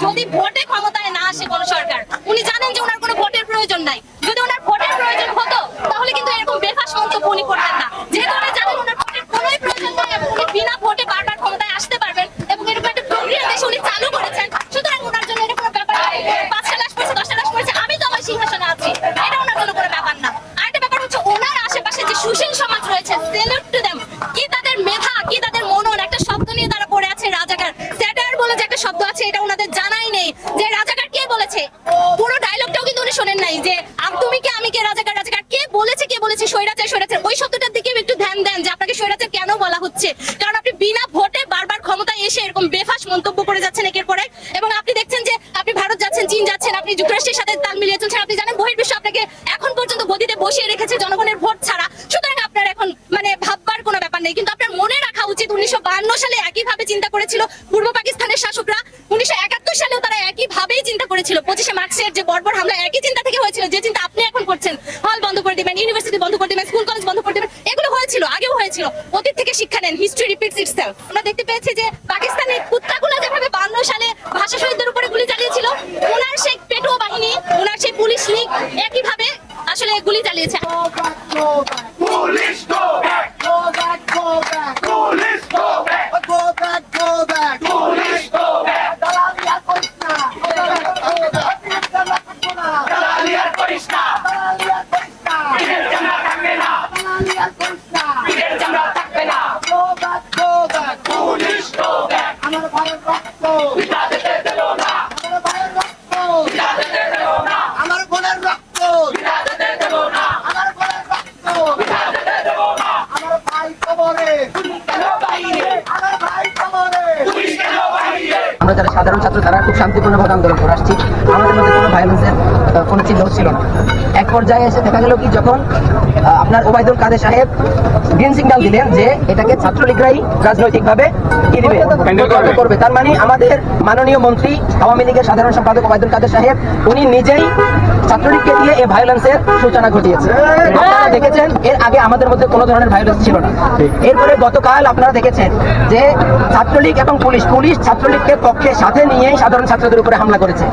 যদি ভোটে ক্ষমতায় না আসে কোন সরকার, উনি জানেন যে ওনার কোনো ভোটের প্রয়োজন নাই। যদি ওনার ভোটের প্রয়োজন হতো তাহলে কিন্তু এরকম বেফাস মন্তব্য উনি করতেন না। যেহেতু উনি জানেন ওনার ভোটের কোনোই প্রয়োজন নাই এবং উনি বিনা ভোটে বারবার ক্ষমতায় আসতে পারবেন এবং এরকম একটা প্রক্রিয়া দেশে উনি চালু করেছেন, সুতরাং ওনার জন্য এটা কোনো ব্যাপার না। 5টা লাশ পড়েছে, 10টা লাশ পড়েছে, আমি তো আমার সিংহাসনে আছি, এটা ওনার জন্য কোনো ব্যাপার না। আরেকটা ব্যাপার হচ্ছে ওনার আশেপাশে যে সুশীল সমাজ রয়েছে, সেলুট টু দেম। কি তাদের মেধা, কি তাদের মনন, একটা শব্দ নিয়ে তারা পড়ে আছে রাজাকার। স্যাটায়ার বলে যে একটা শব্দ আছে, এটা ওনাদের জানাই নেই যে রাজাকার কে বলেছে। পুরো ডায়লগটাও কিন্তু উনি শোনেন নাই যে তুমি কে আমি কে, রাজাকার রাজাকার কে বলেছে স্বৈরাচার স্বৈরাচার। ওই শব্দটার দিকে একটু ধ্যান দেন যে আপনাকে স্বৈরাচার কেন বলা হচ্ছে, কারণ আপনি বিনা ভোটে বারবার ক্ষমতায় এসে এরকম বেফাস মন্তব্য করে যাচ্ছেন একের পর এক। এবং আপনি দেখছেন যে আপনি ভারত যাচ্ছেন, চীন যাচ্ছেন, আপনি যুক্তরাষ্ট্রের সাথে তাল মিলিয়ে চলছেন। আপনি জানেন বহির্বিশ্ব আপনাকে এখন পর্যন্ত গদিতে বসিয়ে রেখেছে জনগণের ভোট ছাড়া। সুতরাং আপনার এখন ভাববার কোনো ব্যাপার নেই। কিন্তু আপনার মনে রাখা উচিত 1952 সালে একইভাবে চিন্তা করেছিল পূর্ব পাকিস্তানের শাসকরা। 1971 সালেও তারা একইভাবেই চিন্তা করেছিল। 25শে মার্চের যে বর্বর হামলা একই চিন্তা থেকে হয়েছিল, যে চিন্তা আপনি এখন করছেন। হল বন্ধ করে দিবেন, ইউনিভার্সিটি বন্ধ করে দিবেন, স্কুল কলেজ বন্ধ করে দিবেন, এগুলো হয়েছিল, আগেও হয়েছিল। অতীত থেকে শিক্ষা নেন, হিস্ট্রি রিপিটস ইটসেলফ। আমরা দেখতে পেয়েছি যে পাকিস্তানের কুত্তাগুলো যেভাবে 52 সালে ভাষা শহীদদের উপরে গুলি চালিয়েছিল, ওনার সেই পেটুয়া বাহিনী, ওনার সেই পুলিশ লীগ একইভাবে আসলে গুলি চালিয়েছে। Police go back! Go back, go back! Police go back! Go back, go back! Police go back! দালালি আর করিস না! দালালি আর করিস না! দালালি আর করিস না! পিঠের চামড়া থাকবে না! দালালি আর করিস না! পিঠের চামড়া থাকবে না! Go back, go back! Police go back! আমার ভাইয়ের রক্ত! পিতা যেতে দেব না! আমার ভাইয়ের রক্ত! পিতা যেতে দেব না! আমার বোনের রক্ত! পিতা যেতে দেব না! আমার বোনের রক্ত! পিতা যেতে দেব না! আমার ভাই কবরে! পুলিশ কেন বাইরে? আমার ভাই কবরে! পুলিশ কেন বাইরে? আমরা যারা সাধারণ ছাত্র তারা খুব শান্তিপূর্ণভাবে আন্দোলন করে আসছি। আমাদের মধ্যে কোনো ভায়োলেন্সের কোনো চিহ্ন ছিল না। এক পর্যায়ে এসে দেখা গেল কি, যখন আপনার ওবায়দুল কাদের সাহেব গ্রিন সিগন্যাল দিলেন যে এটাকে ছাত্রলীগরাই রাজনৈতিকভাবে কি দিবে, করবে। তার মানে আমাদের মাননীয় মন্ত্রী আওয়ামী লীগের সাধারণ সম্পাদক ওবায়দুল কাদের সাহেব উনি নিজেই ছাত্রলীগকে দিয়ে এই ভায়োলেন্সের সূচনা ঘটিয়েছে। আপনারা দেখেছেন এর আগে আমাদের মধ্যে কোনো ধরনের ভায়োলেন্স ছিল না। এরপরে গতকাল আপনারা দেখেছেন যে ছাত্রলীগ এবং পুলিশ ছাত্রলীগকে পক্ষে সাথে নিয়েই সাধারণ ছাত্রদের উপরে হামলা করেছে।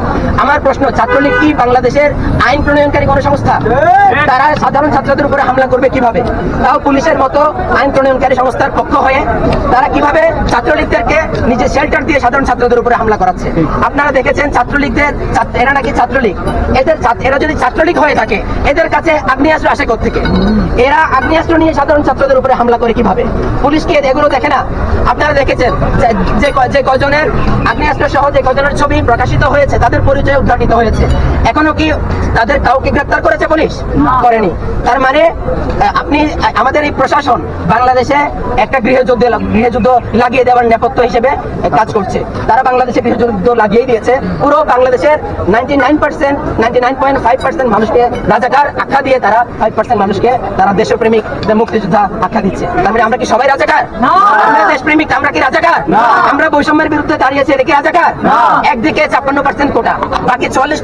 আমার প্রশ্ন, ছাত্রলীগ কি বাংলাদেশের আইন প্রণয়নকারী কোনো সংস্থা? তারা সাধারণ ছাত্রদের উপরে হামলা করবে কিভাবে? তাও পুলিশের মতো আইন প্রণয়নকারী সংস্থার পক্ষ হয়ে তারা কিভাবে ছাত্রলীগদেরকে নিজে শেল্টার দিয়ে সাধারণ ছাত্রদের উপরে হামলা করাচ্ছে। আপনারা দেখেছেন ছাত্রলীগদের, এরা নাকি ছাত্রলীগ, এরা যদি ছাত্রলীগ হয়ে থাকে এদের কাছে আগ্নেয়াস্ত্র আসে কোত্থেকে? এরা আগ্নেয়াস্ত্র নিয়ে সাধারণ ছাত্রদের উপরে হামলা করে কিভাবে? পুলিশ কি এগুলো দেখে না? আপনারা দেখেছেন যে কজনের আগ্নেয়াস্ত্র সহ যে কজনের ছবি প্রকাশিত হয়েছে তাদের পরিচয় উদ্ঘাটিত হয়েছে। এখনো কি তাদের কাউকে গ্রেফতার করেছে পুলিশ? করেনি। তার মানে আপনি আমাদের এই প্রশাসন বাংলাদেশে একটা গৃহযুদ্ধ লাগিয়ে দেওয়ার নেপথ্য হিসেবে কাজ করছে। তারা বাংলাদেশে গৃহযুদ্ধ লাগিয়ে দিয়েছে। পুরো বাংলাদেশের 99.5% মানুষকে রাজাকার আখ্যা দিয়ে তারা 5% মানুষকে তারা দেশপ্রেমিক মুক্তিযোদ্ধা আখ্যা দিচ্ছে। তার মানে আমরা কি সবাই রাজাকার? আমরা দেশপ্রেমিক, আমরা কি রাজাকার? আমরা বৈষম্যের বিরুদ্ধে দাঁড়িয়েছি, এটা কি রাজাকার? একদিকে 56% কোটা, বাকি 44%